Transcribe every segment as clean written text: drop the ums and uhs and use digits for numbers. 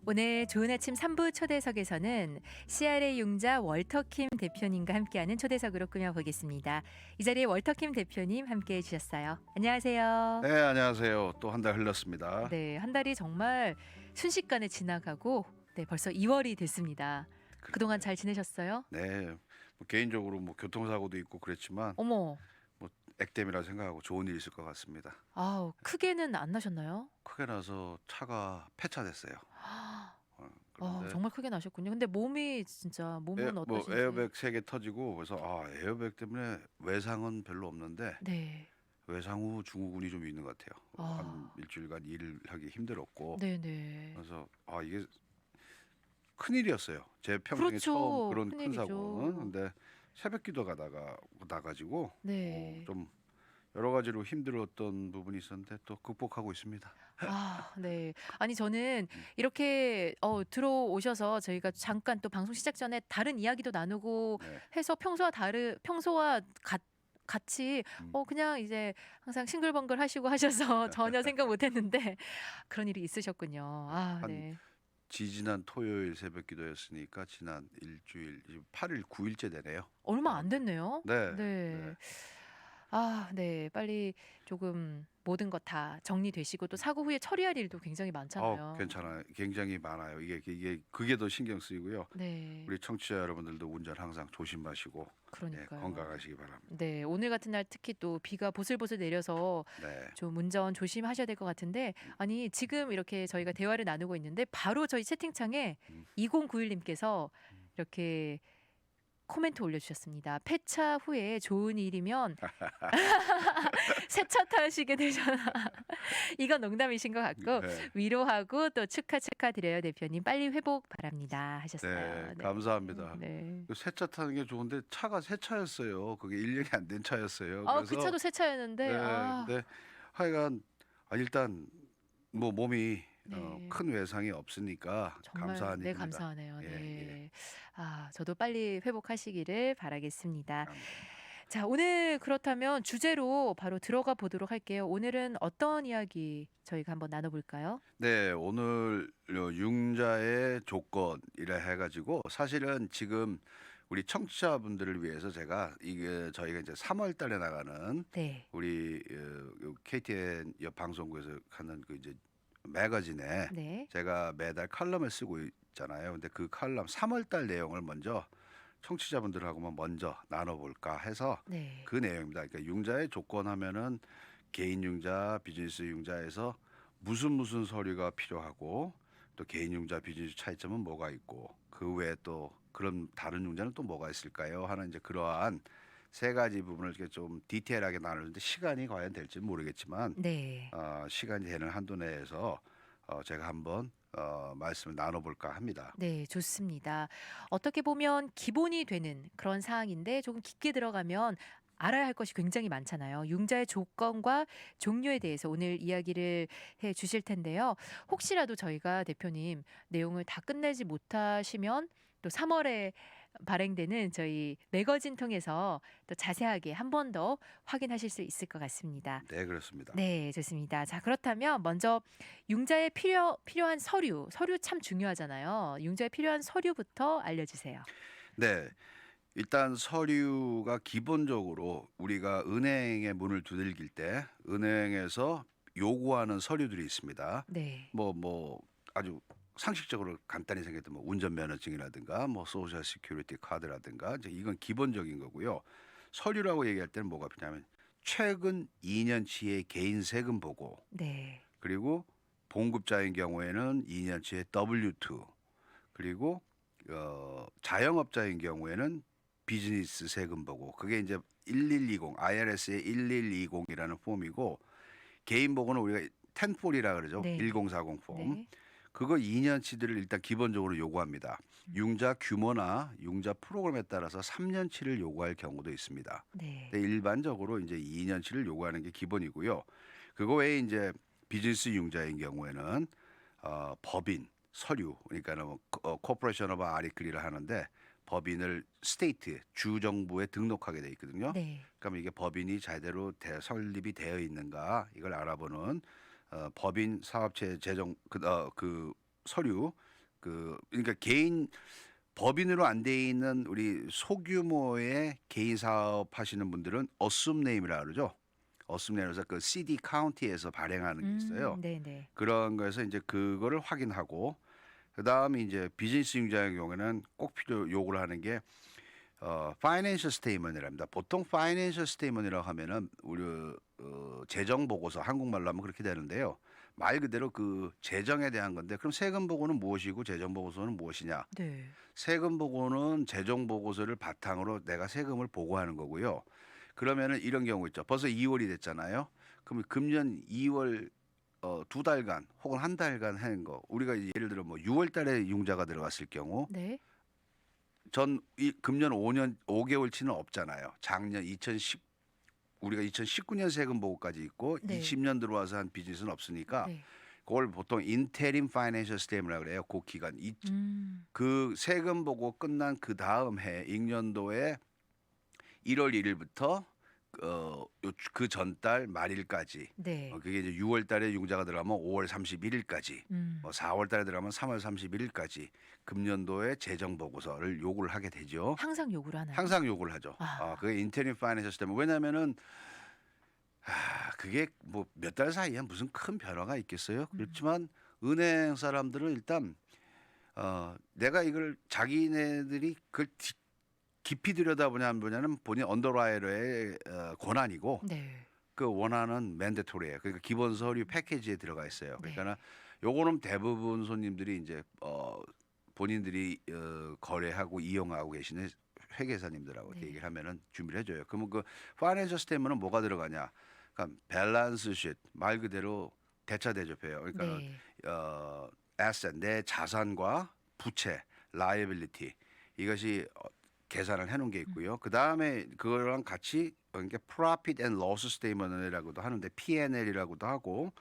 오늘 좋은 아침 3부 초대석에서는 CRA 융자 월터킴 대표님과 함께하는 초대석으로 꾸며보겠습니다. 이 자리에 월터킴 대표님 함께해 주셨어요. 안녕하세요. 네, 안녕하세요. 또 한 달 흘렀습니다. 네, 한 달이 정말 순식간에 지나가고 네, 벌써 2월이 됐습니다. 그동안 잘 지내셨어요? 네, 뭐 개인적으로 뭐 교통사고도 있고 그랬지만 어머, 뭐 액땜이라 생각하고 좋은 일이 있을 것 같습니다. 아우, 크게는 안 나셨나요? 크게 나서 차가 폐차됐어요. 그런데 정말 크게 나셨군요. 근데 몸이 진짜 몸은 뭐 어떠신지? 에어백 3개 터지고 그래서 에어백 때문에 외상은 별로 없는데 네, 외상 후 증후군이 좀 있는 것 같아요. 한 아, 일주일간 일을 하기 힘들었고 네네. 그래서 이게 큰일이었어요. 제 평생에 처음 그렇죠. 그런 큰 사고는. 큰일이죠. 근데 새벽기도 가다가 나가지고 네. 좀 여러 가지로 힘들었던 부분이 있었는데 또 극복하고 있습니다. 아, 네. 아니 저는 음, 이렇게 들어오셔서 저희가 잠깐 또 방송 시작 전에 다른 이야기도 나누고 네. 해서 평소와 같이 그냥 이제 항상 싱글벙글 하시고 하셔서 전혀 생각 못 했는데 그런 일이 있으셨군요. 아, 한 네. 지지난 토요일 새벽기도였으니까 지난 일주일, 지금 8일, 9일째 되네요. 얼마 안 됐네요. 네, 네. 네. 아, 네. 빨리 조금 모든 것 다 정리되시고 또 사고 후에 처리할 일도 굉장히 많잖아요. 괜찮아요. 굉장히 많아요. 이게 그게 더 신경 쓰이고요. 네. 우리 청취자 여러분들도 운전 항상 조심하시고 그러니까요. 건강하시기 바랍니다. 네, 오늘 같은 날 특히 또 비가 보슬보슬 내려서 네. 좀 운전 조심하셔야 될 것 같은데, 아니 지금 이렇게 저희가 대화를 나누고 있는데 바로 저희 채팅창에 음. 2091님께서 이렇게 코멘트 올려주셨습니다. 폐차 후에 좋은 일이면 새 차 타시게 되잖아. 이건 농담이신 것 같고 네. 위로하고 또 축하드려요 대표님. 빨리 회복 바랍니다 하셨어요. 네, 감사합니다. 네. 새 차 타는 게 좋은데 차가 새 차였어요. 그게 1년이 안 된 차였어요. 아, 그 그래서 차도 새 차였는데 근데 하여간 일단 뭐 몸이 네. 큰 외상이 없으니까 정말 감사한 네, 일입니다. 감사하네요. 예, 네. 아, 저도 빨리 회복하시기를 바라겠습니다. 감- 자, 오늘 그렇다면 주제로 바로 들어가 보도록 할게요. 오늘은 어떤 이야기 저희가 한번 나눠볼까요? 네, 오늘 융자의 조건이라 해가지고 사실은 지금 우리 청취자분들을 위해서 제가 이게 저희가 이제 3월 달에 나가는 네. 우리 KTN 옆 방송국에서 하는 그 이제 매거진에 네. 제가 매달 칼럼을 쓰고 있잖아요. 근데 그 칼럼 3월 달 내용을 먼저 청취자분들하고만 먼저 나눠볼까 해서 네. 그 내용입니다. 그러니까 융자의 조건 하면은 개인 융자, 비즈니스 융자에서 무슨 서류가 필요하고 또 개인 융자, 비즈니스 차이점은 뭐가 있고 그 외에 또 그런 다른 융자는 또 뭐가 있을까요? 하는 이제 그러한 세 가지 부분을 이렇게 좀 디테일하게 나누는데 시간이 과연 될지 모르겠지만 네. 시간이 되는 한도 내에서 제가 한번 말씀을 나눠볼까 합니다. 네, 좋습니다. 어떻게 보면 기본이 되는 그런 사항인데 조금 깊게 들어가면 알아야 할 것이 굉장히 많잖아요. 융자의 조건과 종류에 대해서 오늘 이야기를 해 주실 텐데요. 혹시라도 저희가 대표님 내용을 다 끝내지 못하시면 또 3월에 발행되는 저희 매거진 통해서 또 자세하게 한 번 더 확인하실 수 있을 것 같습니다. 네, 그렇습니다. 네, 좋습니다. 자, 그렇다면 먼저 융자에 필요한 서류 참 중요하잖아요. 융자에 필요한 서류부터 알려주세요. 네. 일단 서류가 기본적으로 우리가 은행에 문을 두들길 때 은행에서 요구하는 서류들이 있습니다. 네, 뭐 아주 상식적으로 간단히 생겼던 뭐 운전면허증이라든가 뭐 소셜 시큐리티 카드라든가 이제 이건 기본적인 거고요. 서류라고 얘기할 때는 뭐가 필요하면 최근 2년치의 개인 세금 보고 네, 그리고 봉급자인 경우에는 2년치의 W2 그리고 자영업자인 경우에는 비즈니스 세금 보고 그게 이제 1120 IRS의 1120이라는 폼이고 개인 보고는 우리가 1040이라 그러죠. 네, 1040 폼. 네, 그거 2년치들을 일단 기본적으로 요구합니다. 융자 규모나 융자 프로그램에 따라서 3년치를 요구할 경우도 있습니다. 네, 근데 일반적으로 이제 2년치를 요구하는 게 기본이고요. 그거 외에 이제 비즈니스 융자인 경우에는 법인 서류 그러니까 뭐 코퍼레이션 오브 아리클리를 하는데 법인을 스테이트에 주 정부에 등록하게 돼 있거든요. 네, 그러면 이게 법인이 제대로 설립이 되어 있는가 이걸 알아보는 법인 사업체 재정 그 서류 그러니까 개인 법인으로 안 돼 있는 우리 소규모의 개인 사업 하시는 분들은 assume name이라 그러죠. assume name에서 그 CD 카운티에서 발행하는 게 있어요. 네네. 그런 거에서 이제 그거를 확인하고 그다음에 이제 비즈니스 융자의 경우에는 꼭 필요 요구를 하는 게 financial statement이랍니다. 보통 financial statement이라고 하면은 우리 재정 보고서 한국말로 하면 그렇게 되는데요. 말 그대로 그 재정에 대한 건데 그럼 세금 보고는 무엇이고 재정 보고서는 무엇이냐? 네. 세금 보고는 재정 보고서를 바탕으로 내가 세금을 보고하는 거고요. 그러면은 이런 경우 있죠. 벌써 2월이 됐잖아요. 그러면 금년 2월 2달간 혹은 한 달간 하는 거 우리가 예를 들어 뭐 6월 달에 융자가 들어갔을 경우 네. 금년 5년 5개월치는 없잖아요. 작년 2010 우리가 2019년 세금 보고까지 있고 네. 20년 들어와서 한 비즈니스는 없으니까 네. 그걸 보통 인테림 파이낸셜 스테이트라고 그래요. 그 기간 그 세금 보고 끝난 그 다음 해 익년도에 1월 1일부터 그 전달 말일까지 네. 그게 이제 6월 달에 융자가 들어가면 5월 31일까지 음. 4월 달에 들어가면 3월 31일까지 금년도의 재정 보고서를 요구를 하게 되죠. 항상 요구를 하나요? 항상 요구를 하죠. 아. 그게 인테림 파이낸셜 스테이트 왜냐면은 그게 뭐 몇 달 사이에 무슨 큰 변화가 있겠어요? 그렇지만 은행 사람들은 일단 내가 이걸 자기네들이 그걸 깊이 들여다보냐는 본인 언더라이터의 권한이고 네. 그 원하는 맨데토리예요. 그러니까 기본 서류 패키지에 들어가 있어요. 네. 그러니까 요거는 대부분 손님들이 이제 본인들이 거래하고 이용하고 계시는 회계사님들하고 네. 얘기를 하면은 준비를 해줘요. 그러면 그 파이낸셜 스테이트먼트는 뭐가 들어가냐? 그러니까 밸런스 쉿 말 그대로 대차 대조표예요. 그러니까는 네. asset 내 자산과 부채 liability 이것이 계산을 해놓은 게 있고요. 그 다음에 그거랑 같이 그러니까 profit and loss statement이라고도 하는데 P&L이라고도 하고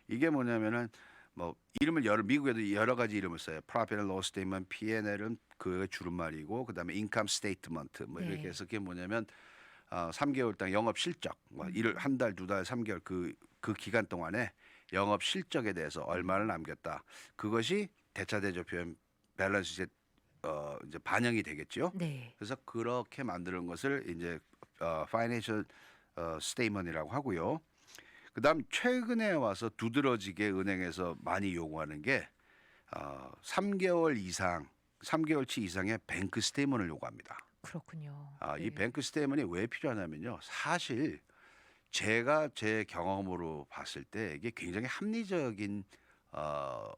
이게 뭐냐면은 뭐 이름을 미국에도 여러 가지 이름을 써요. profit and loss statement, P&L은 그 줄임말이고 그다음에 income statement 뭐 이렇게 네. 해서 그게 뭐냐면 3개월 당 영업 실적, 뭐 한 달, 두 달, 3개월 그 기간 동안에 영업 실적에 대해서 얼마를 남겼다. 그것이 대차대조 표현 밸런스 이제 반영이 되겠죠. 네. 그래서 그렇게 만드는 것을 이제 financial statement이라고 하고요. 그다음 최근에 와서 두드러지게 은행에서 많이 요구하는 게 3개월 이상, 3개월치 이상의 뱅크 스테이먼을 요구합니다. 그렇군요. 이 네. 뱅크 스테이먼이 왜 필요하냐면요. 사실 제가 제 경험으로 봤을 때 이게 굉장히 합리적인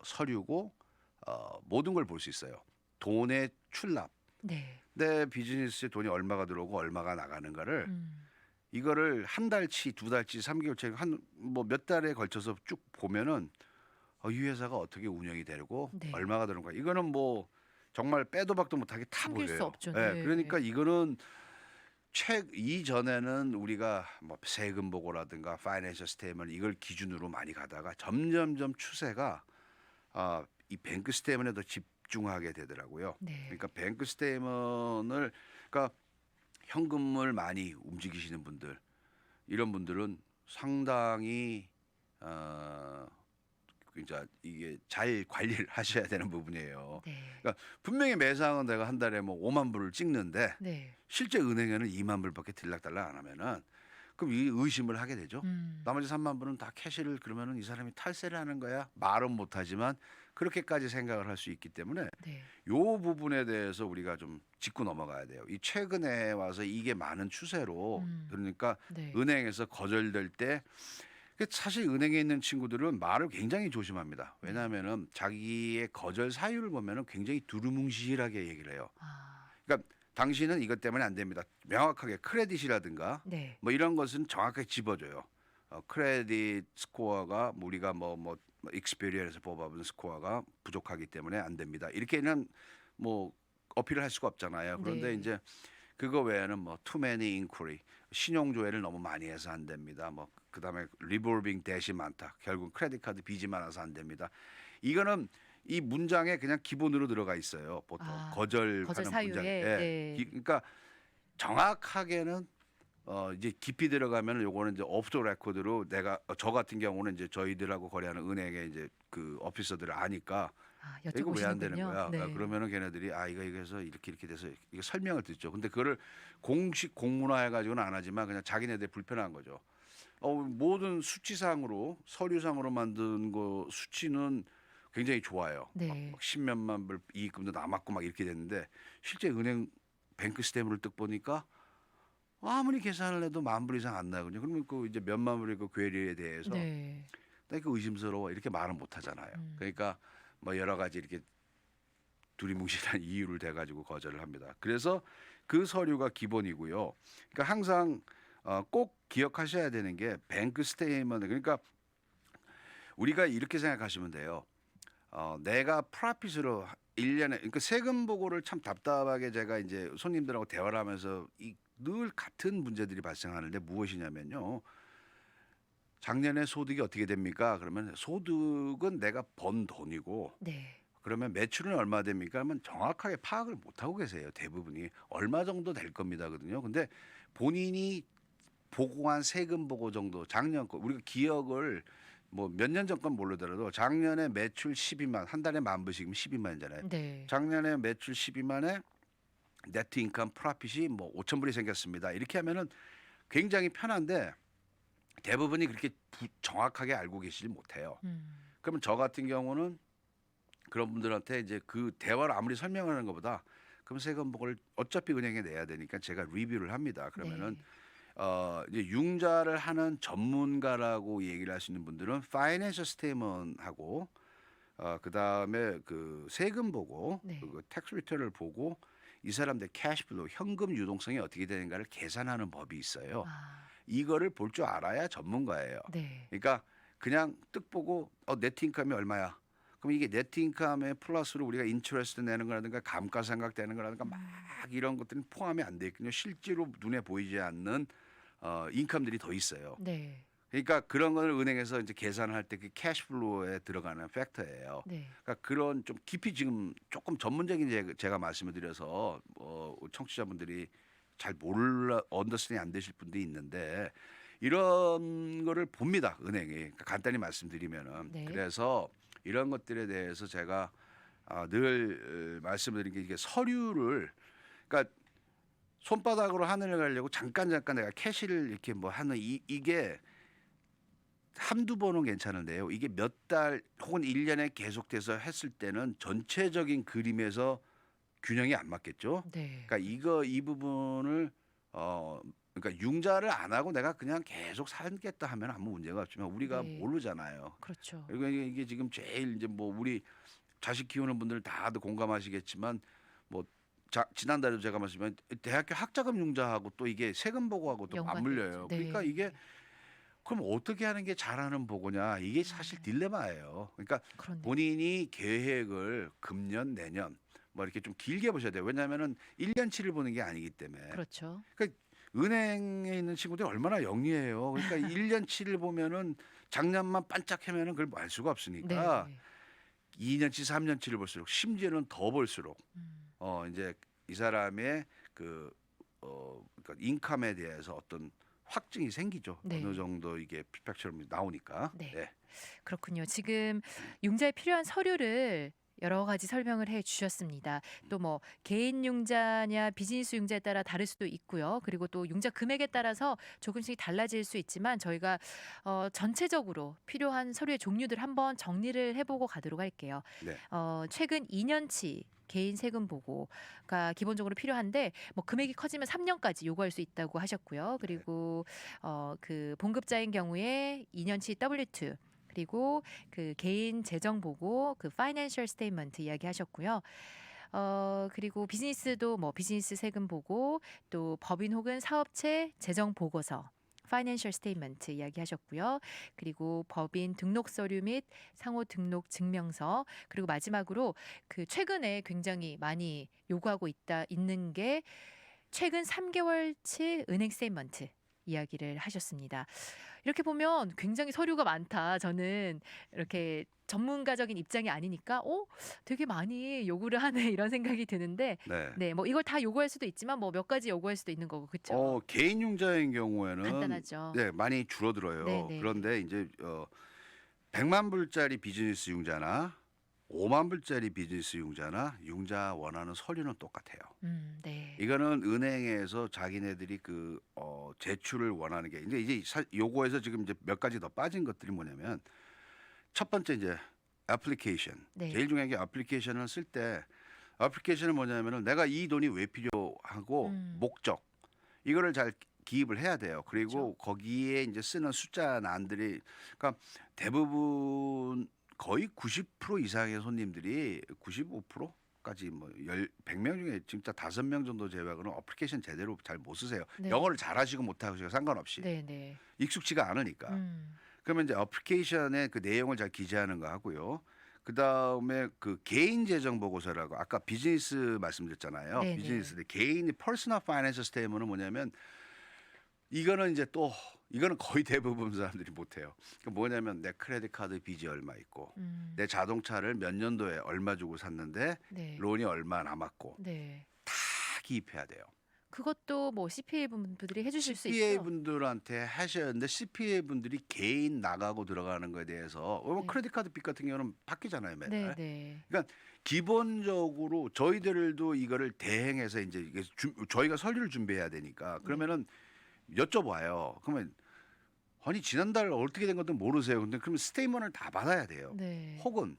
서류고 모든 걸 볼 수 있어요. 돈의 출납, 네. 내 비즈니스에 돈이 얼마가 들어오고 얼마가 나가는가를 음. 이거를 한 달치, 두 달치, 3개월치 한 뭐 몇 달에 걸쳐서 쭉 보면은 이 회사가 어떻게 운영이 되고 네. 얼마가 드는 거야. 이거는 뭐 정말 빼도 박도 못하게 다 숨길 수 보여요. 없죠. 예, 네. 그러니까 이거는 이전에는 우리가 뭐 세금 보고라든가 파이낸셜 스테이트먼트 이걸 기준으로 많이 가다가 점점점 추세가 이 뱅크 스테이트먼트에 더 집중하게 되더라고요. 네. 그러니까 뱅크 스테이트먼트를 그러니까 현금을 많이 움직이시는 분들 이런 분들은 상당히 이제 이게 잘 관리를 하셔야 되는 부분이에요. 네. 그러니까 분명히 매상은 내가 한 달에 뭐 5만 불을 찍는데 네. 실제 은행에는 2만 불밖에 들락달락 안 하면은 그럼 이 의심을 하게 되죠. 나머지 3만 불은 다 캐시를 그러면은 이 사람이 탈세를 하는 거야. 말은 못하지만 그렇게까지 생각을 할 수 있기 때문에 네. 요 부분에 대해서 우리가 좀 짚고 넘어가야 돼요. 이 최근에 와서 이게 많은 추세로 그러니까 네. 은행에서 거절될 때 사실 은행에 있는 친구들은 말을 굉장히 조심합니다. 왜냐하면은 자기의 거절 사유를 보면은 굉장히 두루뭉실하게 얘기를 해요. 아. 그러니까 당신은 이것 때문에 안 됩니다. 명확하게 크레딧이라든가 네. 뭐 이런 것은 정확하게 집어줘요. 크레딧 스코어가 우리가 뭐 익스페리언에서 뽑아본 스코어가 부족하기 때문에 안 됩니다. 이렇게는 뭐 어필을 할 수가 없잖아요. 그런데 네. 이제 그거 외에는 뭐 too many inquiry 신용 조회를 너무 많이 해서 안 됩니다. 뭐 그다음에 리볼빙 뎃이 많다. 결국 크레딧 카드 빚이 많아서 안 됩니다. 이거는 이 문장에 그냥 기본으로 들어가 있어요. 보통 거절하는 사유에 문장. 네. 그러니까 정확하게는 이제 깊이 들어가면 요거는 이제 오프 더 레코드로 내가 저 같은 경우는 이제 저희들하고 거래하는 은행의 이제 그 오피서들을 아니까 아, 이거 왜 안 되는 여쭤보시는군요. 거야? 네. 그러면은 걔네들이 이거 해서 이렇게 돼서 이거 설명을 듣죠. 근데 그거를 공식 공문화해 가지고는 안 하지만 그냥 자기네들 불편한 거죠. 모든 수치상으로 서류상으로 만든 거 수치는 굉장히 좋아요. 네. 막 십몇만 불 이익금도 남았고 막 이렇게 됐는데 실제 은행 뱅크 스테이트를 딱 보니까 아무리 계산을 해도 만 불 이상 안 나거든요. 그러면 그 이제 몇만 불의 그 괴리에 대해서 네. 나 이거 의심스러워 이렇게 말을 못 하잖아요. 음. 그러니까 뭐 여러 가지 이렇게 두리뭉실한 이유를 대 가지고 거절을 합니다. 그래서 그 서류가 기본이고요. 그러니까 항상 꼭 기억하셔야 되는 게 뱅크 스테이트먼트 그러니까 우리가 이렇게 생각하시면 돼요. 내가 프라핏으로 1년에 그러니까 세금 보고를 참 답답하게 제가 이제 손님들하고 대화를 하면서 늘 같은 문제들이 발생하는데 무엇이냐면요. 작년에 소득이 어떻게 됩니까? 그러면 소득은 내가 번 돈이고 네. 그러면 매출은 얼마 됩니까? 그러면 정확하게 파악을 못 하고 계세요. 대부분이 얼마 정도 될 겁니다거든요. 근데 본인이 보고한 세금 보고 정도 작년 거 우리가 기억을 뭐 몇 년 전 건 모르더라도 작년에 매출 12만 한 달에 만 불씩이면 12만이잖아요. 네. 작년에 매출 12만에 네트 인컴 프라핏이 뭐 5천 불이 생겼습니다. 이렇게 하면은 굉장히 편한데 대부분이 그렇게 정확하게 알고 계시지 못해요. 음. 그러면 저 같은 경우는 그런 분들한테 이제 그 대화를 아무리 설명하는 것보다 그럼 세금 보고를 어차피 은행에 내야 되니까 제가 리뷰를 합니다. 그러면은 네. 이제 융자를 하는 전문가라고 얘기를 하시는 분들은 파이낸셜 스테이먼트하고 그다음에 그 세금 보고 네. 그 텍스 리턴을 보고 이 사람들 캐시플로우 현금 유동성이 어떻게 되는가를 계산하는 법이 있어요. 아. 이거를 볼 줄 알아야 전문가예요. 네. 그러니까 그냥 뜻 보고 네트 인컴이 얼마야? 그럼 이게 네트 인컴에 플러스로 우리가 인트레스트 내는 거라든가 감가상각되는 거라든가 막 이런 것들은 포함이 안 돼 있거든요. 실제로 눈에 보이지 않는 인컴들이 더 있어요. 네. 그러니까 그런 거를 은행에서 이제 계산할 때 그 캐시플로우에 들어가는 팩터예요. 네. 그러니까 그런 좀 깊이 지금 조금 전문적인 제가 말씀을 드려서 청취자분들이 잘 몰라 언더스탠딩 안 되실 분도 있는데 이런 거를 봅니다. 은행이. 그러니까 간단히 말씀드리면은 네. 그래서 이런 것들에 대해서 제가 늘 말씀을 드린 게 이게 서류를 그러니까 손바닥으로 하늘을 가려고 잠깐 내가 캐시를 이렇게 뭐 하는 이게 한두 번은 괜찮은데요. 이게 몇 달 혹은 1년에 계속돼서 했을 때는 전체적인 그림에서 균형이 안 맞겠죠. 네. 그러니까 이 부분을 그러니까 융자를 안 하고 내가 그냥 계속 살겠다 하면 아무 문제가 없지만 우리가 네. 모르잖아요. 그렇죠. 그리고 이게 지금 제일 이제 뭐 우리 자식 키우는 분들 다들 공감하시겠지만 뭐 지난달에도 제가 말씀드린 대학교 학자금 융자하고 또 이게 세금 보고하고 또 연관돼 맞물려요. 있죠. 그러니까 네. 이게 그럼 어떻게 하는 게 잘하는 보고냐? 이게 사실 딜레마예요. 그러니까 그렇네요. 본인이 계획을 금년, 내년 뭐 이렇게 좀 길게 보셔야 돼요. 왜냐하면은 1년치를 보는 게 아니기 때문에. 그렇죠. 그러니까 은행에 있는 친구들이 얼마나 영리해요. 그러니까 1년치를 보면은 작년만 반짝하면은 그걸 알 수가 없으니까 네. 2년치, 3년치를 볼수록 심지어는 더 볼수록 음. 이제 이 사람의 그러니까 인컴에 대해서 어떤 확증이 생기죠. 네. 어느 정도 이게 피팩처럼 나오니까. 네. 네. 그렇군요. 지금 융자에 필요한 서류를 여러 가지 설명을 해 주셨습니다. 또 뭐 개인 융자냐 비즈니스 융자에 따라 다를 수도 있고요. 그리고 또 융자 금액에 따라서 조금씩 달라질 수 있지만 저희가 전체적으로 필요한 서류의 종류들 한번 정리를 해보고 가도록 할게요. 네. 최근 2년치 개인 세금 보고가 기본적으로 필요한데 뭐 금액이 커지면 3년까지 요구할 수 있다고 하셨고요. 그리고 그 봉급자인 경우에 2년치 W2 그리고 그 개인 재정 보고 그 파이낸셜 스테이트먼트 이야기하셨고요. 그리고 비즈니스도 뭐 비즈니스 세금 보고 또 법인 혹은 사업체 재정 보고서 파이낸셜 스테이트먼트 이야기하셨고요. 그리고 법인 등록 서류 및 상호 등록 증명서 그리고 마지막으로 그 최근에 굉장히 많이 요구하고 있는 게 최근 3개월치 은행 스테이트먼트 이야기를 하셨습니다. 이렇게 보면 굉장히 서류가 많다. 저는 이렇게 전문가적인 입장이 아니니까 되게 많이 요구를 하네 이런 생각이 드는데 네. 네, 뭐 이걸 다 요구할 수도 있지만 뭐 몇 가지 요구할 수도 있는 거고 그렇죠. 개인 융자인 경우에는 간단하죠. 네, 많이 줄어들어요. 네네. 그런데 이제 100만 불짜리 비즈니스 융자나 5만 불짜리 비즈니스 융자나 융자 원하는 서류는 똑같아요. 네. 이거는 은행에서 자기네들이 제출을 원하는 게 이제 요거에서 지금 이제 몇 가지 더 빠진 것들이 뭐냐면 첫 번째 이제 애플리케이션. 네. 제일 중요한 게 애플리케이션을 쓸 때 애플리케이션은 뭐냐면은 내가 이 돈이 왜 필요하고 음. 목적 이거를 잘 기입을 해야 돼요. 그쵸. 그리고 거기에 이제 쓰는 숫자 난들이 그러니까 대부분 거의 90% 이상의 손님들이 95%까지 뭐 100명 중에 진짜 5명 정도 제외하고는 애플리케이션 제대로 잘 못 쓰세요. 네. 영어를 잘하시고 못하시고 상관없이 네네. 익숙치가 않으니까. 음. 그러면 이제 애플리케이션의 그 내용을 잘 기재하는 거 하고요. 그다음에 그 개인 재정 보고서라고 아까 비즈니스 말씀드렸잖아요. 네네. 비즈니스 개인이 퍼스널 파이낸셜 스테이트먼트는 뭐냐면 이거는 이제 또 이거는 거의 대부분 사람들이 못 해요. 그 뭐냐면 내 크레딧 카드 빚이 얼마 있고 음. 내 자동차를 몇 년도에 얼마 주고 샀는데 네. 론이 얼마 남았고 네. 다 기입해야 돼요. 그것도 뭐 CPA 분들이 해 주실 수 CPA 있죠? 분들한테 하셔야 하는데 CPA 분들이 개인 나가고 들어가는 거에 대해서 네. 크레딧 카드 빚 같은 경우는 바뀌잖아요, 맨날. 네네. 그러니까 기본적으로 저희들도 이거를 대행해서 이제 이게 저희가 서류를 준비해야 되니까 네. 그러면은 여쭤봐요. 그러면 아니 지난달 어떻게 된 것도 모르세요. 근데 그러면 스테이먼을 다 받아야 돼요. 네. 혹은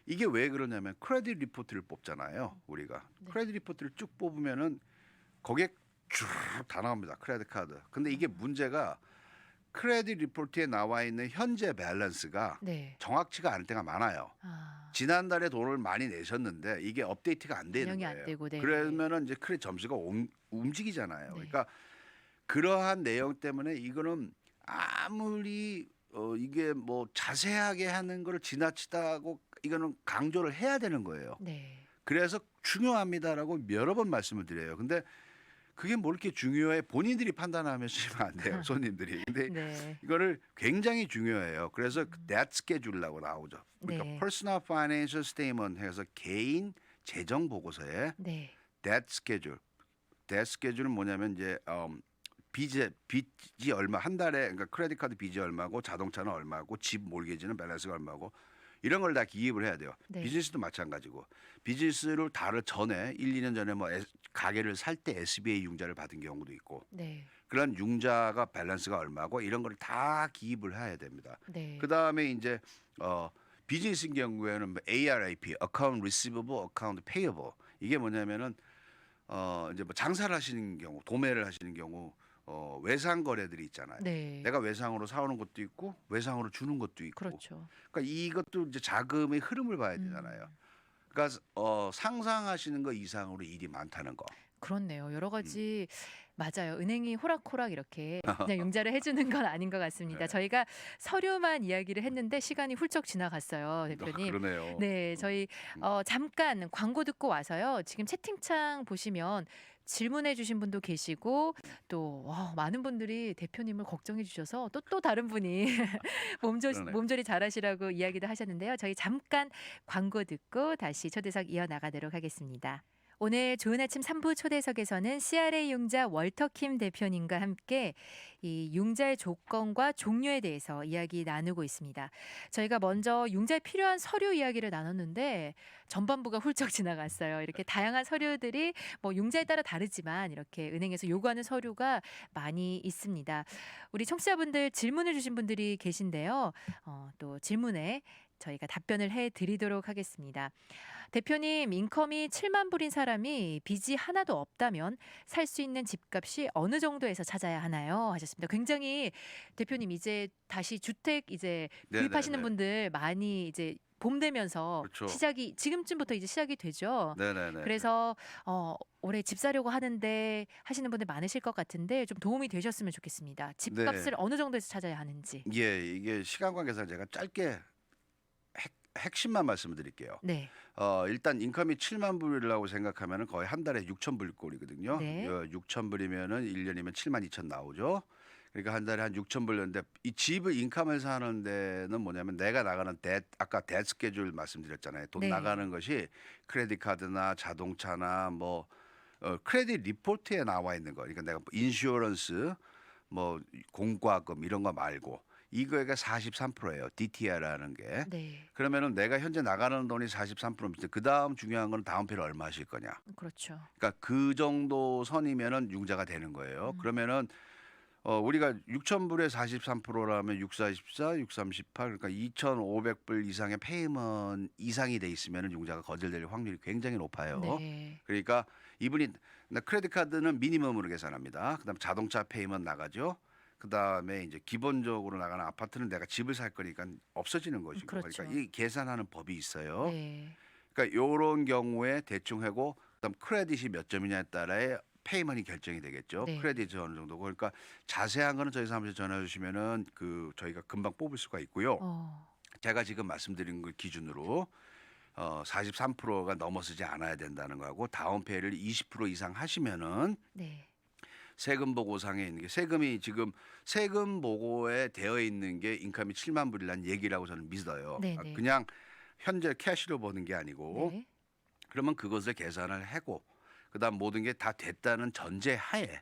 이게 왜 그러냐면 크레딧 리포트를 뽑잖아요. 우리가 네. 크레딧 리포트를 쭉 뽑으면은 거기에 쭉 다 나옵니다. 크레딧 카드. 근데 이게 문제가 크레딧 리포트에 나와 있는 현재 밸런스가 네. 정확치가 않을 때가 많아요. 아. 지난달에 돈을 많이 내셨는데 이게 업데이트가 안 되는 반영이 안 거예요. 되고 네. 그러면은 이제 크레딧 점수가 움직이잖아요. 네. 그러니까 그러한 내용 때문에 이거는 아무리 이게 뭐 자세하게 하는 거를 지나치다고 이거는 강조를 해야 되는 거예요. 네. 그래서 중요합니다라고 여러 번 말씀을 드려요. 근데 그게 뭐 이렇게 중요해 본인들이 판단하면 쓰면 안 돼요. 손님들이. 근데 네. 이거를 굉장히 중요해요. 그래서 debt schedule라고 나오죠. 그러니까 네. personal financial statement 해서 개인 재정 보고서에 네. debt schedule. debt schedule은 뭐냐면 이제 빚이 얼마 한 달에 그러니까 크레딧 카드 빚이 얼마고 자동차는 얼마고 집 몰개지는 밸런스가 얼마고 이런 걸 다 기입을 해야 돼요. 네. 비즈니스도 마찬가지고 비즈니스를 다를 전에 1, 2년 전에 뭐 가게를 살 때 SBA 융자를 받은 경우도 있고 네. 그런 융자가 밸런스가 얼마고 이런 걸 다 기입을 해야 됩니다. 네. 그다음에 이제 비즈니스인 경우에는 뭐 ARAP, Account Receivable, Account Payable 이게 뭐냐면은 이제 뭐 장사를 하시는 경우, 도매를 하시는 경우 외상 거래들이 있잖아요. 네. 내가 외상으로 사오는 것도 있고 외상으로 주는 것도 있고. 그렇죠. 그러니까 이것도 이제 자금의 흐름을 봐야 되잖아요. 음. 그러니까 상상하시는 거 이상으로 일이 많다는 거. 그렇네요. 여러 가지 맞아요. 은행이 호락호락 이렇게 그냥 융자를 해 주는 건 아닌 것 같습니다. 네. 저희가 서류만 이야기를 했는데 시간이 훌쩍 지나갔어요, 대표님. 그러네요. 네, 저희 잠깐 광고 듣고 와서요. 지금 채팅창 보시면 질문해 주신 분도 계시고 또 많은 분들이 대표님을 걱정해 주셔서 또 다른 분이 그러네요. 몸조리 잘하시라고 이야기도 하셨는데요. 저희 잠깐 광고 듣고 다시 초대석 이어나가도록 하겠습니다. 오늘 좋은 아침 3부 초대석에서는 CRA 융자 월터킴 대표님과 함께 이 융자의 조건과 종류에 대해서 이야기 나누고 있습니다. 저희가 먼저 융자에 필요한 서류 이야기를 나눴는데 전반부가 훌쩍 지나갔어요. 이렇게 다양한 서류들이 뭐 융자에 따라 다르지만 이렇게 은행에서 요구하는 서류가 많이 있습니다. 우리 청취자분들 질문을 주신 분들이 계신데요. 또 질문에 저희가 답변을 해드리도록 하겠습니다. 대표님, 인컴이 7만 불인 사람이 빚이 하나도 없다면 살 수 있는 집값이 어느 정도에서 찾아야 하나요? 하셨습니다. 굉장히 대표님 이제 다시 주택 이제 구입하시는 네네네. 분들 많이 이제 봄 되면서 그렇죠. 지금쯤부터 이제 시작이 되죠. 네네네. 그래서 올해 집 사려고 하는데 하시는 분들 많으실 것 같은데 좀 도움이 되셨으면 좋겠습니다. 집값을 네. 어느 정도에서 찾아야 하는지. 예, 이게 시간 관계상 제가 짧게 핵심만 말씀을 드릴게요. 네. 일단 인컴이 7만 불이라고 생각하면은 거의 한 달에 6천 불 꼴이거든요. 네. 6천 불이면은 1년이면 7만 2천 나오죠. 그러니까 한 달에 한 6천 불였는데 이 집을 인컴을 사는 데는 뭐냐면 내가 나가는 아까 뎃 스케줄 말씀드렸잖아요. 돈 네. 나가는 것이 크레딧 카드나 자동차나 뭐 크레딧 리포트에 나와 있는 거. 그러니까 내가 인슈어런스 뭐 공과금 이런 거 말고 이거가 43%예요. DTI라는 게. 네. 그러면은 내가 현재 나가는 돈이 43% 밑에 그다음 중요한 건 다운페이를 얼마 하실 거냐. 그렇죠. 그러니까 그 정도 선이면은 융자가 되는 거예요. 음. 그러면은 우리가 6,000불에 43%라면 6, 4, 14, 6, 3, 18 그러니까 2,500불 이상의 페이먼 이상이 돼 있으면은 융자가 거절될 확률이 굉장히 높아요. 네. 그러니까 이분이 크레딧 카드는 미니멈으로 계산합니다. 그다음 자동차 페이먼 나가죠. 그다음에 이제 기본적으로 나가는 아파트는 내가 집을 살 거니까 없어지는 것이고 그러니까 그렇죠. 이 계산하는 법이 있어요. 네. 그러니까 요런 경우에 대충 하고 그다음 크레딧이 몇 점이냐에 따라에 페이먼이 결정이 되겠죠. 네. 크레딧이 어느 정도고 그러니까 자세한 거는 저희 사무실 전화 주시면은 저희가 금방 뽑을 수가 있고요. 어. 제가 지금 말씀드린 그 기준으로 43%가 넘어서지 않아야 된다는 거하고 다운페이를 20% 이상 하시면은 네. 세금 보고상에 있는 게 세금이 지금 세금 보고에 되어 있는 게 인컴이 7만 불이라는 얘기라고 저는 믿어요. 네네. 그냥 현재 캐시로 버는 게 아니고 네. 그러면 그것을 계산을 하고 그다음 모든 게 다 됐다는 전제하에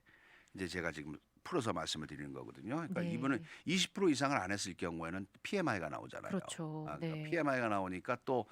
이제 제가 지금 풀어서 말씀을 드리는 거거든요. 그러니까 이분은 네. 20% 이상을 안 했을 경우에는 PMI가 나오잖아요. 그렇죠. 그러니까 네. PMI가 나오니까 또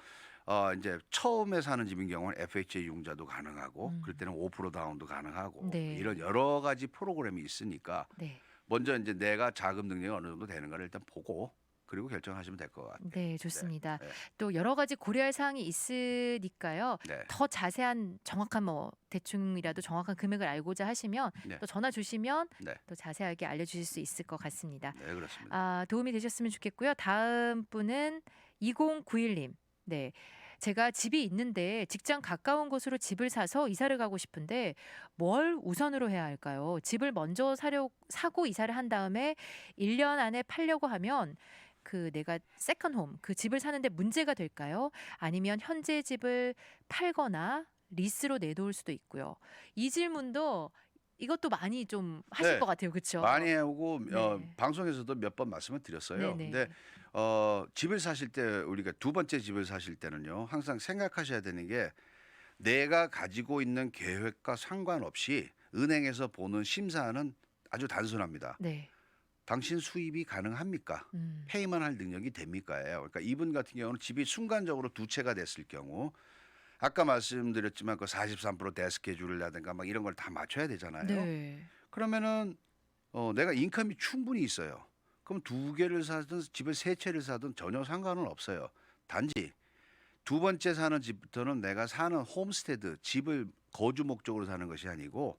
이제 처음에 사는 집인 경우는 FHA 융자도 가능하고 그럴 음. 때는 5% 다운도 가능하고 네. 이런 여러 가지 프로그램이 있으니까 네. 먼저 이제 내가 자금 능력이 어느 정도 되는가를 일단 보고 그리고 결정하시면 될 것 같아요. 네, 좋습니다. 네. 또 여러 가지 고려할 사항이 있으니까요. 네. 더 자세한 정확한 뭐 대충이라도 정확한 금액을 알고자 하시면 네. 또 전화 주시면 네. 또 자세하게 알려주실 수 있을 것 같습니다. 네, 그렇습니다. 아, 도움이 되셨으면 좋겠고요. 다음 분은 2091님. 네. 제가 집이 있는데 직장 가까운 곳으로 집을 사서 이사를 가고 싶은데 뭘 우선으로 해야 할까요? 집을 먼저 사고 이사를 한 다음에 1년 안에 팔려고 하면 그 내가 세컨홈 그 집을 사는데 문제가 될까요? 아니면 현재 집을 팔거나 리스로 내놓을 수도 있고요. 이 질문도 이것도 많이 좀 하실 네. 것 같아요. 그렇죠? 많이 해오고 네. 방송에서도 몇 번 말씀을 드렸어요. 네네. 근데 집을 사실 때 우리가 두 번째 집을 사실 때는요. 항상 생각하셔야 되는 게 내가 가지고 있는 계획과 상관없이 은행에서 보는 심사는 아주 단순합니다. 네. 당신 수입이 가능합니까? 음. 페이만 할 능력이 됩니까예요. 그러니까 이분 같은 경우는 집이 순간적으로 두 채가 됐을 경우 아까 말씀드렸지만 그 43% 대스케줄이라든가 막 이런 걸 다 맞춰야 되잖아요. 네. 그러면은 내가 인컴이 충분히 있어요. 그럼 두 개를 사든 집을 세 채를 사든 전혀 상관은 없어요. 단지 두 번째 사는 집부터는 내가 사는 홈스테드 집을 거주 목적으로 사는 것이 아니고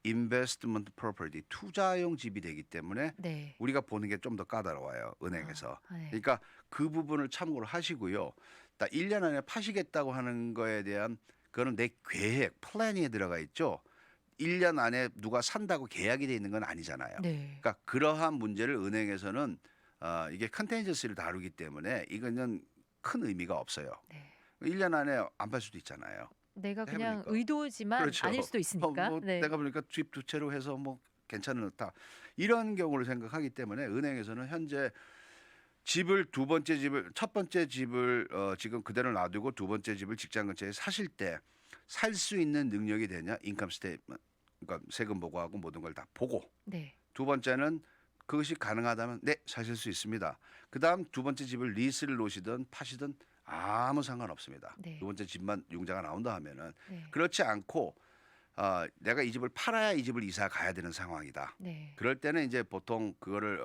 인베스트먼트 프로퍼티 투자용 집이 되기 때문에 네. 우리가 보는 게 좀 더 까다로워요. 은행에서. 아, 네. 그러니까 그 부분을 참고를 하시고요. 딱 1년 안에 파시겠다고 하는 거에 대한 그거는 내 계획, 플래닝에 들어가 있죠. 1년 안에 누가 산다고 계약이 돼 있는 건 아니잖아요. 네. 그러니까 그러한 문제를 은행에서는 이게 컨텐전스를 다루기 때문에 이거는 큰 의미가 없어요. 네. 1년 안에 안 팔 수도 있잖아요. 내가 그냥 해보니까. 의도지만 그렇죠. 아닐 수도 있으니까. 뭐 네. 내가 보니까 집 두 채로 해서 뭐 괜찮다. 이런 경우를 생각하기 때문에 은행에서는 현재 집을 첫 번째 집을 지금 그대로 놔두고 두 번째 집을 직장 근처에 사실 때 살 수 있는 능력이 되냐 인컴 스테이트먼트 그러니까 세금 보고하고 모든 걸 다 보고 네. 두 번째는 그것이 가능하다면 네 사실 수 있습니다. 그다음 두 번째 집을 리스를 놓으시든 파시든 아무 상관없습니다. 네. 두 번째 집만 융자가 나온다 하면은 네. 그렇지 않고 내가 이 집을 팔아야 이 집을 이사 가야 되는 상황이다. 네. 그럴 때는 이제 보통 그거를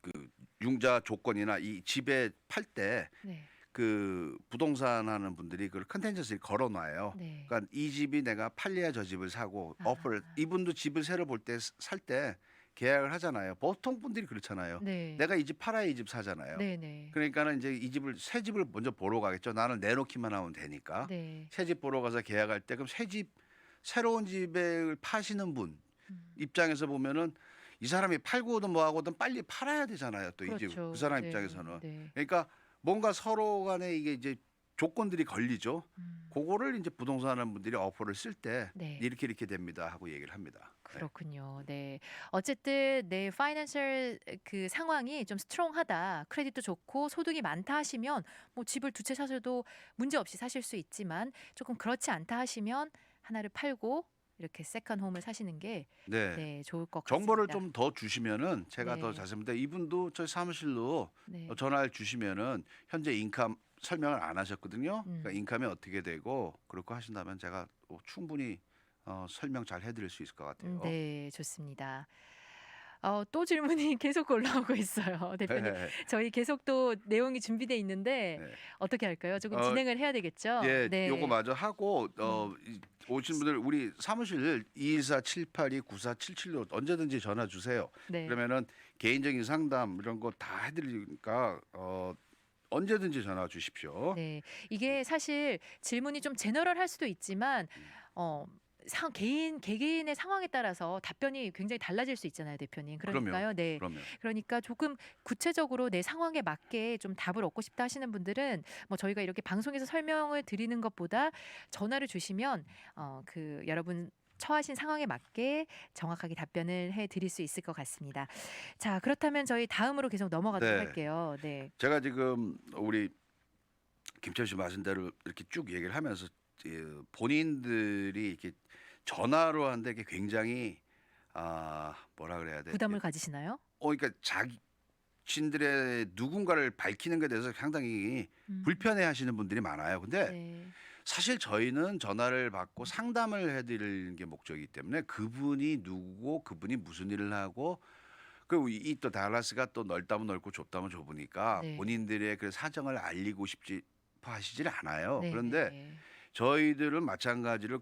그 융자 조건이나 이 집에 팔 때 네. 그 부동산 하는 분들이 그걸 컨텐전스를 걸어놔요. 네. 그러니까 이 집이 내가 팔려야 저 집을 사고 아. 어플 이분도 집을 새로 볼 때 살 때 계약을 하잖아요. 보통 분들이 그렇잖아요. 네. 내가 이 집 팔아야 이 집 사잖아요. 네네. 그러니까는 이제 이 집을 새 집을 먼저 보러 가겠죠. 나는 내놓기만 하면 되니까. 네. 새 집 보러 가서 계약할 때 그럼 새 집 새로운 집을 파시는 분 음. 입장에서 보면은 이 사람이 팔고든 뭐 하고든 빨리 팔아야 되잖아요. 또 이 집 그렇죠. 그 사람 네. 입장에서는. 네. 그러니까 뭔가 서로 간에 이게 이제 조건들이 걸리죠. 음. 그거를 이제 부동산 하는 분들이 어퍼를 쓸 때 네. 이렇게 됩니다 하고 얘기를 합니다. 네. 그렇군요. 네. 어쨌든 내 파이낸셜 그 상황이 좀 스트롱하다. 크레딧도 좋고 소득이 많다 하시면 뭐 집을 두 채 사셔도 문제 없이 사실 수 있지만 조금 그렇지 않다 하시면 하나를 팔고 이렇게 세컨 홈을 사시는 게 네. 네, 좋을 것 정보를 같습니다. 좀 더 주시면은 제가 더 네. 자세히 근데 이분도 저희 사무실로 네. 전화를 주시면은 현재 인컴 설명을 안 하셨거든요. 그러니까 음. 인컴이 어떻게 되고 그렇게 하신다면 제가 충분히 설명 잘 해드릴 수 있을 것 같아요. 네, 좋습니다. 또 질문이 계속 올라오고 있어요, 대표님. 네. 저희 계속 또 내용이 준비돼 있는데 네. 어떻게 할까요? 조금 어, 진행을 해야 되겠죠? 예, 요거 네. 마저 하고 음. 오신 분들 우리 사무실 214-782-9477로 언제든지 전화 주세요. 네. 그러면은 개인적인 상담 이런 거 다 해드리니까 언제든지 전화 주십시오. 네. 이게 사실 질문이 좀 제너럴할 수도 있지만 음, 어 개개인의 상황에 따라서 답변이 굉장히 달라질 수 있잖아요, 대표님. 그럼요, 그러니까요. 네. 그럼요. 그러니까 조금 구체적으로 내 상황에 맞게 좀 답을 얻고 싶다 하시는 분들은 뭐 저희가 이렇게 방송에서 설명을 드리는 것보다 전화를 주시면 여러분 처하신 상황에 맞게 정확하게 답변을 해 드릴 수 있을 것 같습니다. 자, 그렇다면 저희 다음으로 계속 넘어가도록 네, 할게요. 네. 제가 지금 우리 김철 씨 말씀대로 이렇게 쭉 얘기를 하면서 본인들이 이렇게 전화로 하는데 이게 굉장히 뭐라 그래야 되지? 부담을 가지시나요? 그러니까 자신들의 누군가를 밝히는 것에 대해서 상당히 음. 불편해하시는 분들이 많아요. 근데 네. 사실 저희는 전화를 받고 상담을 해드리는 게 목적이기 때문에 그분이 누구고 그분이 무슨 일을 하고 그리고 이 또 달라스가 또 넓다면 넓고 좁다면 좁으니까 네. 본인들의 그 사정을 알리고 싶지 하시질 않아요. 그런데 네네. 저희들은 마찬가지로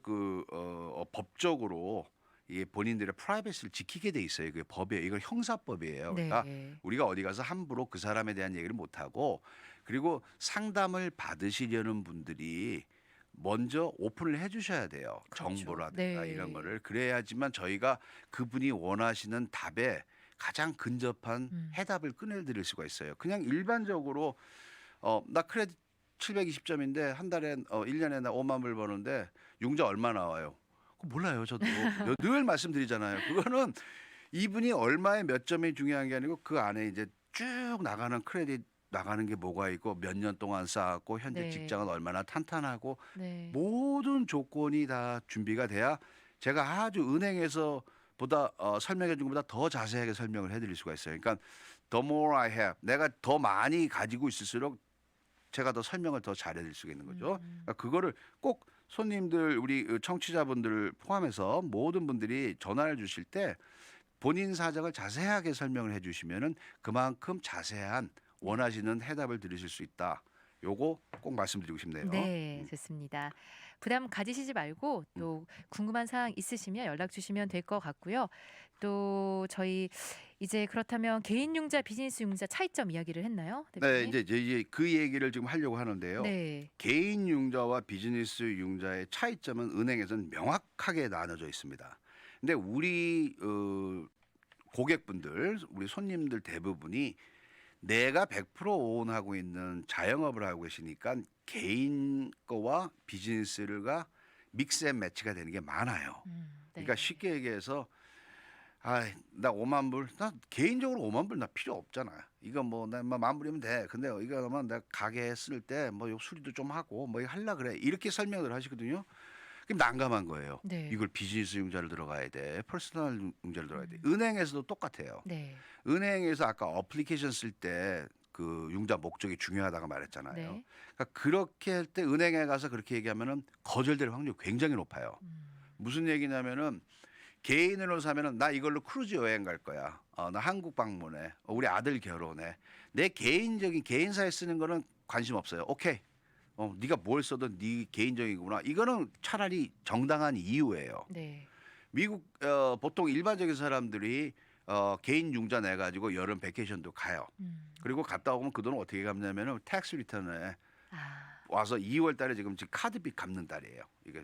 법적으로 이 본인들의 프라이버시를 지키게 돼 있어요. 그 법에 이건 형사법이에요. 그러니까 네. 우리가 어디 가서 함부로 그 사람에 대한 얘기를 못 하고 그리고 상담을 받으시려는 분들이 먼저 오픈을 해 주셔야 돼요. 그렇죠. 정보라든가 이런 네. 거를. 그래야지만 저희가 그분이 원하시는 답에 가장 근접한 음. 해답을 꺼내 드릴 수가 있어요. 그냥 일반적으로 나 크레딧 720점인데 한 달에 1년에 나 5만 불 버는데 융자 얼마 나와요? 그거 몰라요, 저도. 늘 말씀드리잖아요. 그거는 이분이 얼마의 몇 점이 중요한 게 아니고 그 안에 이제 쭉 나가는 크레딧 나가는 게 뭐가 있고 몇 년 동안 쌓았고 현재 네. 직장은 얼마나 탄탄하고 네. 모든 조건이 다 준비가 돼야 제가 아주 은행에서 보다 설명해 준 것보다 더 자세하게 설명을 해 드릴 수가 있어요. 그러니까 the more I have 내가 더 많이 가지고 있을수록 제가 더 설명을 더 잘해 드릴 수가 있는 거죠. 그러니까 그거를 꼭 손님들 우리 청취자분들 포함해서 모든 분들이 전화를 주실 때 본인 사정을 자세하게 설명을 해 주시면은 그만큼 자세한 네. 원하시는 해답을 들으실 수 있다. 요거 꼭 말씀드리고 싶네요. 네, 좋습니다. 부담 가지시지 말고 또 궁금한 사항 있으시면 연락 주시면 될 것 같고요. 또 저희 이제 그렇다면 개인 융자, 비즈니스 융자 차이점 이야기를 했나요, 네, 대표님? 이제 그 얘기를 지금 하려고 하는데요. 네. 개인 융자와 비즈니스 융자의 차이점은 은행에서는 명확하게 나눠져 있습니다. 근데 우리 고객분들, 우리 손님들 대부분이 내가 100% 오온하고 있는 자영업을 하고 계시니까 개인 거와 비즈니스가 믹스 앤 매치가 되는 게 많아요. 그러니까 네. 쉽게 얘기해서 나 5만 불, 나 개인적으로 5만 불 나 필요 없잖아. 이거 나 만 불이면 돼. 근데 이거만 내가 가게 쓸 때 뭐 수리도 좀 하고 뭐 이거 할라 그래. 이렇게 설명을 하시거든요. 그럼 난감한 거예요. 네. 이걸 비즈니스 융자를 들어가야 돼. 퍼스널 융자를 들어가야 돼. 은행에서도 똑같아요. 네. 은행에서 아까 어플리케이션 쓸 때 그 융자 목적이 중요하다고 말했잖아요. 네. 그러니까 그렇게 할 때 은행에 가서 그렇게 얘기하면은 거절될 확률이 굉장히 높아요. 무슨 얘기냐면은 개인으로 사면은 나 이걸로 크루즈 여행 갈 거야. 나 한국 방문해. 우리 아들 결혼해. 내 개인적인 개인사에 쓰는 거는 관심 없어요. 오케이. 네가 뭘 써도 네 개인적이구나. 이거는 차라리 정당한 이유예요. 네. 미국 보통 일반적인 사람들이 개인 융자 내 가지고 여름 베케이션도 가요. 그리고 갔다 오면 그 돈을 어떻게 갚냐면은 텍스 리턴에 아. 와서 2월 달에 지금 카드비 갚는 달이에요. 이게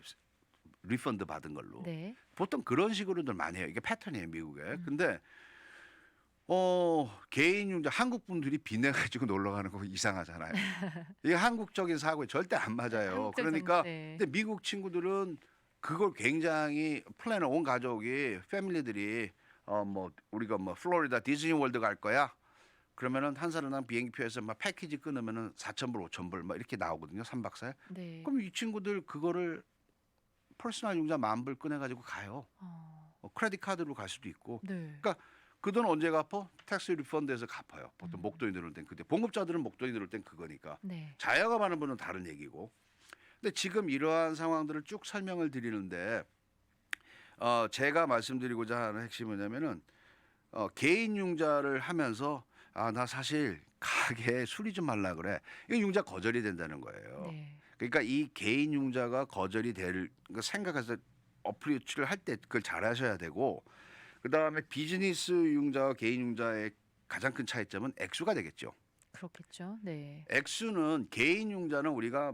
리펀드 받은 걸로. 네. 보통 그런 식으로들 많이 해요. 이게 패턴이에요, 미국에. 근데 개인 융자 한국 분들이 빚내 가지고 놀러 가는 거 이상하잖아요. 이게 한국적인 사고에 절대 안 맞아요. 한국적 그러니까 네. 근데 미국 친구들은 그걸 굉장히 플래너 온 가족이 패밀리들이 우리가 플로리다 디즈니월드 갈 거야. 그러면은 한 사람당 비행기표에서 막 패키지 끊으면은 4천 불, 5천 불 막 이렇게 나오거든요. 3박 4일. 네. 그럼 이 친구들 그거를 퍼스널 융자 10,000불 꺼내가지고 가요. 크레딧 카드로 갈 수도 있고. 네. 그러니까 그 돈 언제 갚어? 텍스 리펀드에서 갚아요. 보통 목돈이 들어올 땐 그때 봉급자들은 목돈이 들어올 땐 그거니까. 네. 자영업하는 분은 다른 얘기고. 근데 지금 이러한 상황들을 쭉 설명을 드리는데 제가 말씀드리고자 하는 핵심이 뭐냐면은 개인 융자를 하면서 나 사실 가게에 수리 좀 하려 그래. 이거 융자 거절이 된다는 거예요. 네. 그러니까 이 개인 융자가 거절이 될 그러니까 생각해서 어프로치를 할 때 그걸 잘 하셔야 되고 그다음에 비즈니스 융자와 개인 융자의 가장 큰 차이점은 액수가 되겠죠. 그렇겠죠. 네. 액수는 개인 융자는 우리가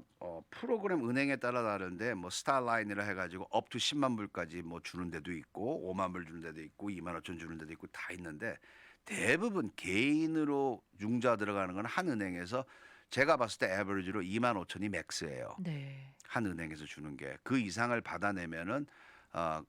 프로그램 은행에 따라 다른데 뭐 스타라인이라 해가지고 업 투 10만 불까지 뭐 주는 데도 있고 5만 불 주는 데도 있고 2만 5천 주는 데도 있고 다 있는데 대부분 개인으로 융자 들어가는 건 한 은행에서 제가 봤을 때 에버리지로 2만 5천이 맥스예요. 네. 한 은행에서 주는 게 그 이상을 받아내면은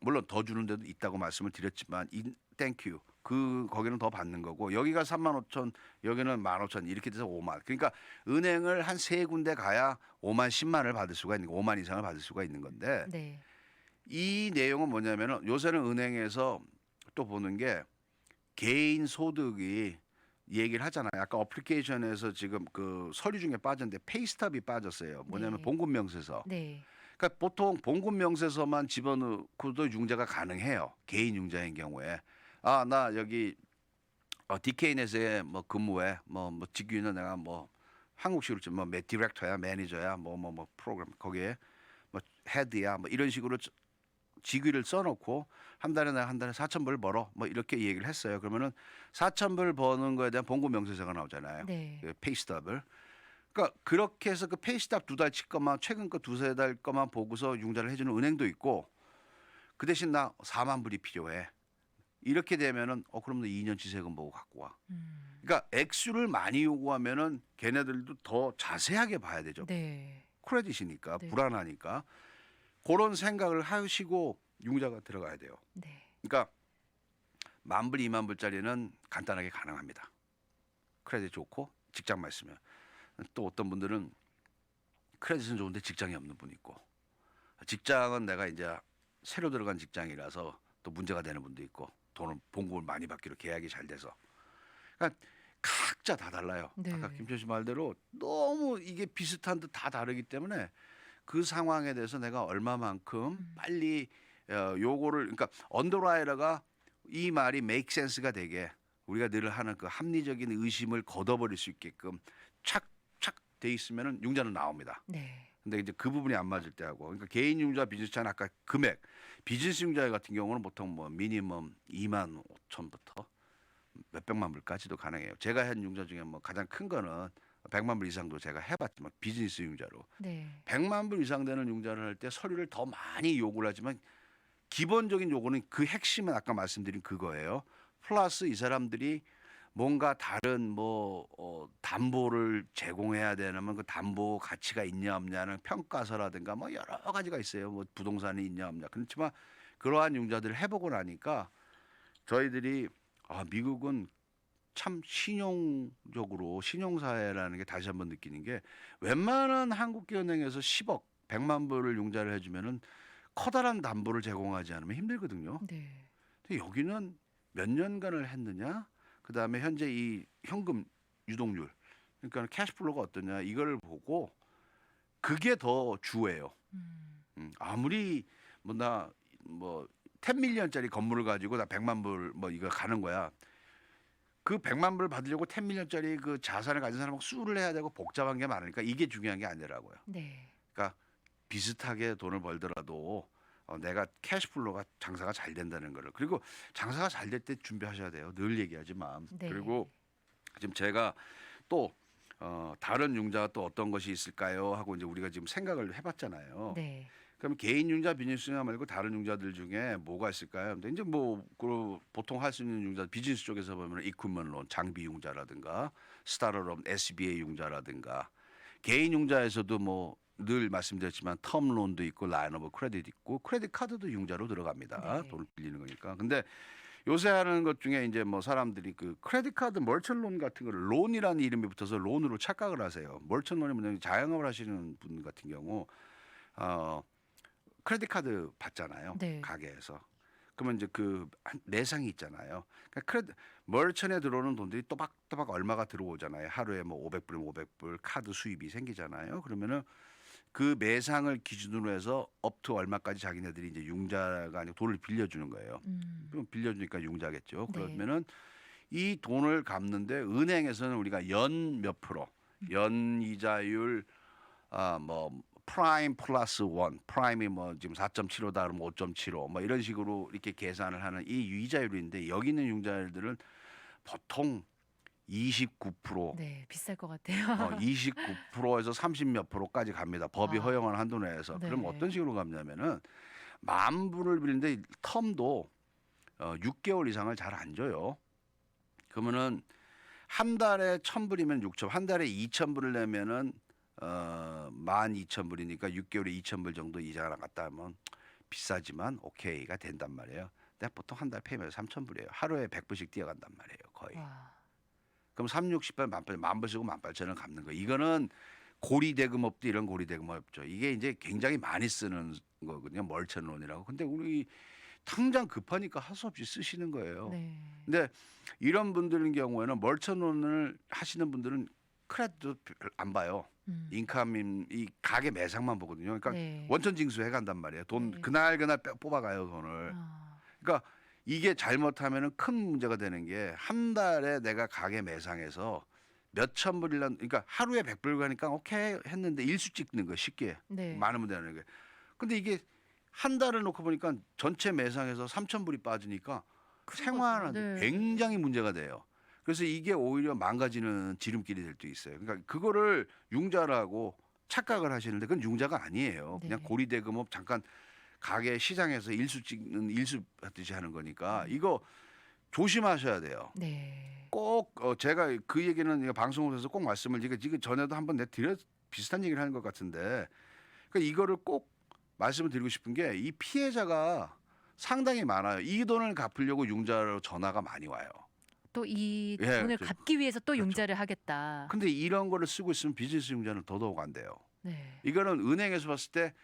물론 더 주는 데도 있다고 말씀을 드렸지만 땡큐 거기는 더 받는 거고 여기가 3만 5천 여기는 1만 5천 이렇게 돼서 5만 그러니까 은행을 한 세 군데 가야 5만 10만을 받을 수가 있는 거 5만 이상을 받을 수가 있는 건데 네. 이 내용은 뭐냐면은 요새는 은행에서 또 보는 게 개인 소득이 얘기를 하잖아요. 아까 어플리케이션에서 지금 그 서류 중에 빠졌는데 페이스탑이 빠졌어요. 뭐냐면 네. 봉급 명세서. 네. 그러니까 보통 봉급 명세서만 집어넣고도 융자가 가능해요. 개인 융자인 경우에 나 여기 디케인에서의 뭐 근무해 뭐 직위는 내가 뭐 한국식으로 좀 뭐 디렉터야 매니저야 뭐 프로그램 거기에 뭐 헤드야 뭐 이런 식으로 직위를 써놓고 한 달에 4,000불 벌어 뭐 이렇게 얘기를 했어요. 그러면은 4,000불 버는 거에 대한 봉급 명세서가 나오잖아요. 네. 그 페이스탑을. 그러니까 그렇게 해서 그 페이스탑 2달치 것만 최근 거 2-3달 것만 보고서 융자를 해주는 은행도 있고 그 대신 나 4만 불이 필요해. 이렇게 되면은 그럼 너 2년치 세금 보고 갖고 와. 그러니까 액수를 많이 요구하면은 걔네들도 더 자세하게 봐야 되죠. 네. 크레딧이니까 네. 불안하니까 그런 생각을 하시고 융자가 들어가야 돼요. 네. 그러니까 10,000불, 2만 불짜리는 간단하게 가능합니다. 크레딧 좋고 직장만 있으면 또 어떤 분들은 크레딧은 좋은데 직장이 없는 분이 있고 직장은 내가 이제 새로 들어간 직장이라서 또 문제가 되는 분도 있고 돈을 봉급을 많이 받기로 계약이 잘 돼서 그러니까 각자 다 달라요. 네. 아까 김철 씨 말대로 너무 이게 비슷한 듯 다 다르기 때문에 그 상황에 대해서 내가 얼마만큼 빨리 요거를 그러니까 언더라이터가 이 말이 make sense가 되게 우리가 늘 하는 그 합리적인 의심을 걷어버릴 수 있게끔 착착 돼 있으면은 융자는 나옵니다. 네. 근데 이제 그 부분이 안 맞을 때 하고 그러니까 개인 융자 비즈니스 차는 아까 금액 비즈니스 융자 같은 경우는 보통 뭐 미니멈 2만 5천부터 몇백만 불까지도 가능해요. 제가 한 융자 중에 뭐 가장 큰 거는 100만 불 이상도 제가 해봤지만 비즈니스 융자로 네. 100만 불 이상 되는 융자를 할 때 서류를 더 많이 요구를 하지만 기본적인 요구는 그 핵심은 아까 말씀드린 그거예요. 플러스 이 사람들이 뭔가 다른 담보를 제공해야 되면 그 담보 가치가 있냐 없냐는 평가서라든가 뭐 여러 가지가 있어요. 뭐 부동산이 있냐 없냐. 그렇지만 그러한 융자들을 해보고 나니까 저희들이 미국은 참 신용적으로 신용사회라는 게 다시 한번 느끼는 게 웬만한 한국은행에서 10억 100만 불을 융자를 해주면은 커다란 담보를 제공하지 않으면 힘들거든요. 네. 근데 여기는 몇 년간을 했느냐, 그 다음에 현재 이 현금 유동률, 그러니까 캐시플로가 어떠냐 이걸 보고 그게 더 주예요. 아무리 나 10밀리언짜리 건물을 가지고 나 100만 불 이거 가는 거야. 그 100만 불 받으려고 10밀리언짜리 그 자산을 가진 사람하고 수를 해야 되고 복잡한 게 많으니까 이게 중요한 게 아니라고요. 네. 그러니까 비슷하게 돈을 벌더라도 내가 캐시플로가 장사가 잘 된다는 거를 그리고 장사가 잘 될 때 준비하셔야 돼요. 늘 얘기하지만 네. 그리고 지금 제가 또 다른 융자가 또 어떤 것이 있을까요? 하고 이제 우리가 지금 생각을 해봤잖아요. 네. 그럼 개인 융자, 비즈니스 융자 말고 다른 융자들 중에 뭐가 있을까요? 근데 이제 보통 할 수 있는 융자 비즈니스 쪽에서 보면 이퀴먼 론, 장비 융자라든가 스타트업 SBA 융자라든가 개인 융자에서도 늘 말씀드렸지만 텀론도 있고 라인 오브 크레딧 있고 크레딧 카드도 융자로 들어갑니다. 네. 돈을 빌리는 거니까. 근데 요새 하는 것 중에 이제 사람들이 그 크레딧 카드 멀천 론 같은 거를 론이라는 이름이 붙어서 론으로 착각을 하세요. 멀천 론이 뭐냐면 자영업을 하시는 분 같은 경우 크레딧 카드 받잖아요. 네. 가게에서. 그러면 이제 매상이 있잖아요. 그러니까 멀천에 들어오는 돈들이 또박또박 얼마가 들어오잖아요. 하루에 뭐 500불이면 500불 카드 수입이 생기잖아요. 그러면은 그 매상을 기준으로 해서 업투 얼마까지 자기네들이 이제 융자가 아니고 돈을 빌려주는 거예요. 그럼 빌려주니까 융자겠죠. 네. 그러면은 이 돈을 갚는데 은행에서는 우리가 연 몇 프로, 연 이자율 뭐 프라임 플러스 원, 프라임이 뭐 지금 4.75다 그러면 5.75 뭐 이런 식으로 이렇게 계산을 하는 이 이자율인데 여기 있는 융자율들은 보통 29%, 네. 비쌀 것 같아요. 29%에서 30 몇 프로까지 갑니다. 법이 와. 허용하는 한도 내에서. 그럼 네. 어떤 식으로 갚냐면은 만 불을 빌리는데 텀도 6개월 이상을 잘 안 줘요. 그러면은 한 달에 1,000불이면 6천, 한 달에 2,000불을 내면은 12,000불이니까 6개월에 2,000불 정도 이자가 나갔다 하면 비싸지만 오케이가 된단 말이에요. 근데 보통 한 달 페이면 3,000불이에요. 하루에 100불씩 뛰어간단 말이에요, 거의. 와. 그럼 3, 60배, 18,000, 만불 쓰고 18,000을 갚는 거예요. 이거는 고리대금업도 이런 고리대금업죠. 이게 이제 굉장히 많이 쓰는 거거든요. 멀천론이라고. 근데 우리 당장 급하니까 할 수 없이 쓰시는 거예요. 네. 근데 이런 분들인 경우에는 멀천론을 하시는 분들은 크레딧도 안 봐요. 인카민 이 가게 매상만 보거든요. 그러니까 네. 원천 징수해 간단 말이에요. 돈 네. 그날 뽑아가요 돈을. 아. 그러니까 이게 잘못하면은 큰 문제가 되는 게 한 달에 내가 가게 매상해서 몇천 불이란 그러니까 하루에 100불 가니까 오케이 했는데 일수 찍는 거 쉽게 네. 많으면 되는 게. 근데 이게 한 달을 놓고 보니까 전체 매상에서 3,000불이 빠지니까 큰 생활하는데 거죠. 네. 굉장히 문제가 돼요. 그래서 이게 오히려 망가지는 지름길이 될 수 있어요. 그러니까 그거를 융자라고 착각을 하시는데 그건 융자가 아니에요. 그냥 네. 고리대금업 잠깐 가게 시장에서 일수 찍는 일수 하듯이 하는 거니까 이거 조심하셔야 돼요. 네. 꼭 제가 그 얘기는 이거 방송에서 꼭 말씀을 지금 전에도 한번 비슷한 얘기를 하는 것 같은데 그러니까 이거를 꼭 말씀을 드리고 싶은 게 이 피해자가 상당히 많아요. 이 돈을 갚으려고 융자로 전화가 많이 와요. 또 이 예, 돈을 그렇죠. 갚기 위해서 또 그렇죠. 융자를 하겠다. 근데 이런 거를 쓰고 있으면 비즈니스 융자는 더더욱 안 돼요. 네. 이거는 은행에서 봤을 때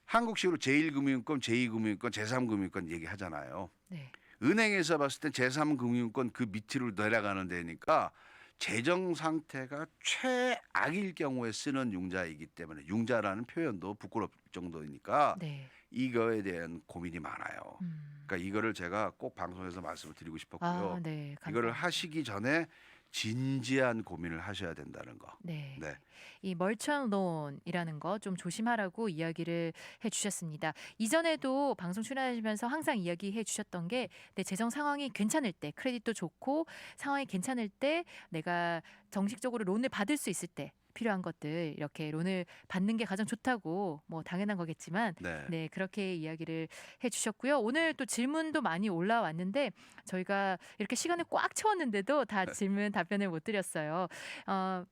한국식으로 제1금융권, 제2금융권, 제3금융권 얘기하잖아요. 네. 은행에서 봤을 때 제3금융권 그 밑으로 내려가는 데니까 재정 상태가 최악일 경우에 쓰는 융자이기 때문에 융자라는 표현도 부끄러울 정도이니까 네. 이거에 대한 고민이 많아요. 음. 그러니까 이거를 제가 꼭 방송에서 말씀을 드리고 싶었고요. 아, 네. 이거를 감사합니다. 하시기 전에 진지한 고민을 하셔야 된다는 거. 네. 네. 이 멀천론이라는 거 좀 조심하라고 이야기를 해주셨습니다. 이전에도 방송 출연하시면서 항상 이야기해 주셨던 게 내 재정 상황이 괜찮을 때 크레딧도 좋고 상황이 괜찮을 때 내가 정식적으로 론을 받을 수 있을 때 필요한 것들 이렇게 론을 받는 게 가장 좋다고 뭐 당연한 거겠지만 네. 네, 그렇게 이야기를 해주셨고요. 오늘 또 질문도 많이 올라왔는데 저희가 이렇게 시간을 꽉 채웠는데도 다 질문 답변을 못 드렸어요.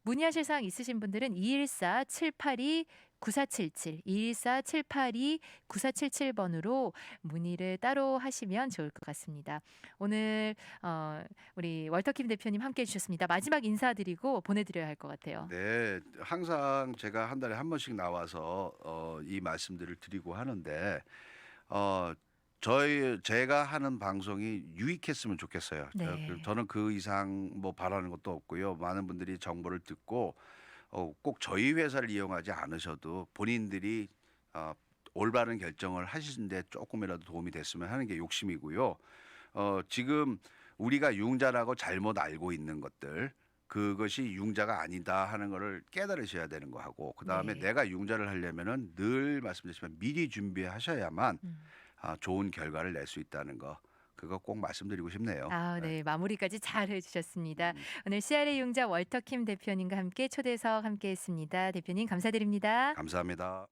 문의하실 사항 있으신 분들은 214-782-9477, 214-782-9477번으로 문의를 따로 하시면 좋을 것 같습니다. 오늘 우리 월터킴 대표님 함께해 주셨습니다. 마지막 인사드리고 보내드려야 할 것 같아요. 네, 항상 제가 한 달에 한 번씩 나와서 이 말씀들을 드리고 하는데 제가 하는 방송이 유익했으면 좋겠어요. 네. 저는 그 이상 뭐 바라는 것도 없고요. 많은 분들이 정보를 듣고 꼭 저희 회사를 이용하지 않으셔도 본인들이 올바른 결정을 하시는데 조금이라도 도움이 됐으면 하는 게 욕심이고요. 지금 우리가 융자라고 잘못 알고 있는 것들 그것이 융자가 아니다 하는 거를 깨달으셔야 되는 거하고 그다음에 네. 내가 융자를 하려면은 늘 말씀드렸지만 미리 준비하셔야만 좋은 결과를 낼 수 있다는 거 그거 꼭 말씀드리고 싶네요. 아, 네. 네. 마무리까지 잘 해주셨습니다. 오늘 CRA 융자 월터킴 대표님과 함께 초대석 함께했습니다. 대표님 감사드립니다. 감사합니다.